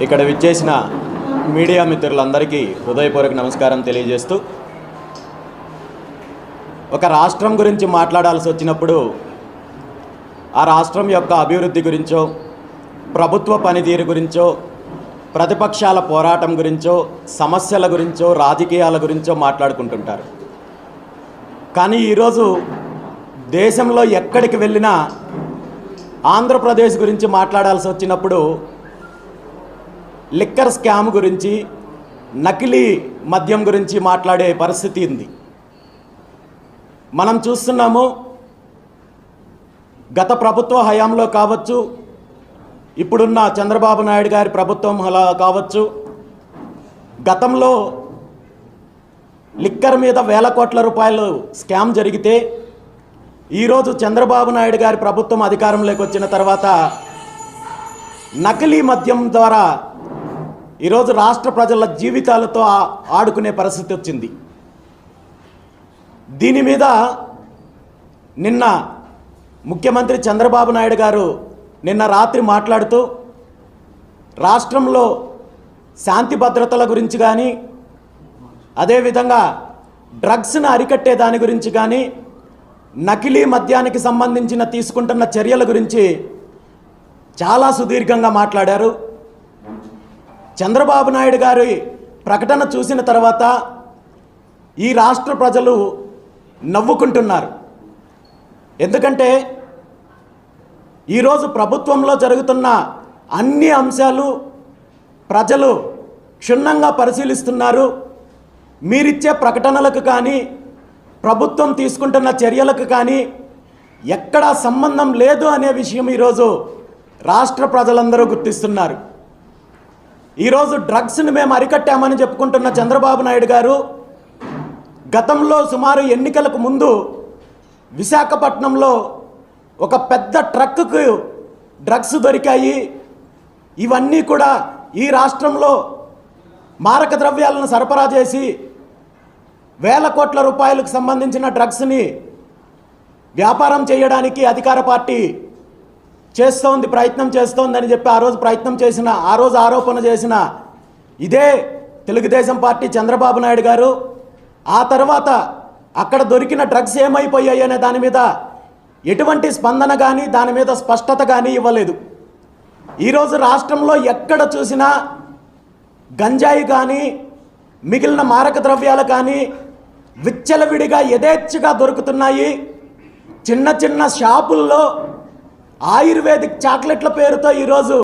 ఇక్కడ విచ్చేసిన మీడియా మిత్రులందరికీ హృదయపూర్వక నమస్కారం తెలియజేస్తూ, ఒక రాష్ట్రం గురించి మాట్లాడాల్సి వచ్చినప్పుడు ఆ రాష్ట్రం యొక్క అభివృద్ధి గురించో, ప్రభుత్వ పనితీరు గురించో, ప్రతిపక్షాల పోరాటం గురించో, సమస్యల గురించో, రాజకీయాల గురించో మాట్లాడుకుంటుంటారు. కానీ ఈరోజు దేశంలో ఎక్కడికి వెళ్ళినా ఆంధ్రప్రదేశ్ గురించి మాట్లాడాల్సి వచ్చినప్పుడు లిక్కర్ స్కామ్ గురించి, నకిలీ మద్యం గురించి మాట్లాడే పరిస్థితి ఉంది. మనం చూస్తున్నాము, గత ప్రభుత్వ హయాంలో కావచ్చు, ఇప్పుడున్న చంద్రబాబు నాయుడు గారి ప్రభుత్వం కావచ్చు, గతంలో లిక్కర్ మీద వేల కోట్ల రూపాయలు స్కామ్ జరిగితే ఈరోజు చంద్రబాబు నాయుడు గారి ప్రభుత్వం అధికారంలోకి వచ్చిన తర్వాత నకిలీ మద్యం ద్వారా ఈరోజు రాష్ట్ర ప్రజల జీవితాలతో ఆడుకునే పరిస్థితి వచ్చింది. దీని మీద నిన్న ముఖ్యమంత్రి చంద్రబాబు నాయుడు గారు నిన్న రాత్రి మాట్లాడుతూ రాష్ట్రంలో శాంతి భద్రతల గురించి కానీ, అదేవిధంగా డ్రగ్స్ను అరికట్టే దాని గురించి కానీ, నకిలీ మద్యానికి సంబంధించిన తీసుకుంటున్న చర్యల గురించి చాలా సుదీర్ఘంగా మాట్లాడారు. చంద్రబాబు నాయుడు గారి ప్రకటన చూసిన తర్వాత ఈ రాష్ట్ర ప్రజలు నవ్వుకుంటున్నారు. ఎందుకంటే ఈరోజు ప్రభుత్వంలో జరుగుతున్న అన్ని అంశాలు ప్రజలు క్షుణ్ణంగా పరిశీలిస్తున్నారు. మీరిచ్చే ప్రకటనలకు కానీ, ప్రభుత్వం తీసుకుంటున్న చర్యలకు కానీ ఎక్కడా సంబంధం లేదు అనే విషయం ఈరోజు రాష్ట్ర ప్రజలందరూ గుర్తిస్తున్నారు. ఈరోజు డ్రగ్స్ని మేము అరికట్టామని చెప్పుకుంటున్న చంద్రబాబు నాయుడు గారు గతంలో సుమారు ఎన్నికలకు ముందు విశాఖపట్నంలో ఒక పెద్ద ట్రక్కుకు డ్రగ్స్ దొరికాయి, ఇవన్నీ కూడా ఈ రాష్ట్రంలో మారక ద్రవ్యాలను సరఫరా చేసి వేల కోట్ల రూపాయలకు సంబంధించిన డ్రగ్స్ని వ్యాపారం చేయడానికి అధికార పార్టీ ప్రయత్నం చేస్తోందని చెప్పి ఆ రోజు ఆరోపణ చేసిన ఇదే తెలుగుదేశం పార్టీ చంద్రబాబు నాయుడు గారు ఆ తర్వాత అక్కడ దొరికిన డ్రగ్స్ ఏమైపోయాయి అనే దాని మీద ఎటువంటి స్పందన కానీ, దాని మీద స్పష్టత కానీ ఇవ్వలేదు. ఈరోజు రాష్ట్రంలో ఎక్కడ చూసినా గంజాయి కానీ, మిగిలిన మారక ద్రవ్యాలు కానీ విచ్చలవిడిగా యథేచ్ఛగా దొరుకుతున్నాయి. చిన్న చిన్న షాపుల్లో ఆయుర్వేదిక్ చాక్లెట్ల పేరుతో ఈరోజు